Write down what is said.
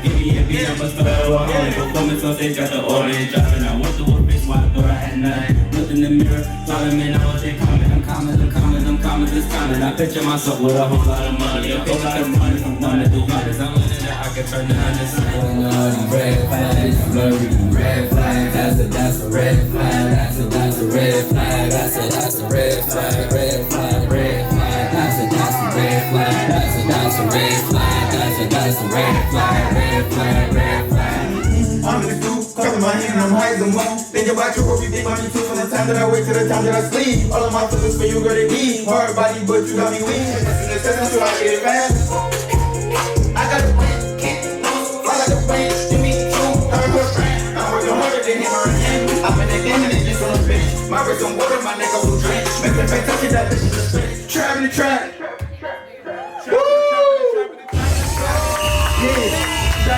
Give me a beat, I'ma start with home. Performance on stage, got the orange dropping. I went through a bitch while I thought I had nothing. Looked in the mirror, thought I meant I was in comment. I'm coming, this coming. I picture myself with a whole lot of money. A whole lot of money, I'm gonna do hundreds. I'm learning that I can turn the hundreds. Red flags, blurry red flag. That's a red flag. That's a red flag. That's a red flag. Red flag, red flag. That's a red flag. That's a red flag. That's a red flag. Red flag, red flag. I'm in the booth, cupping my hand, I'm high as a moon. Think about you, hope you think about me too. From the time that I wake to the time that I sleep. All of my feelings for you, girl, they deep. Hard body, but you got me weak. So I get it fast. I got a win, kick, fly like a plane. Give me two, I'm a friend. I'm working harder than him or him. I'm in the game and it's just on the bench. My wrist on water, my neck on the drink. Make the face touch it, that bitch is a spin. Trap in the trap.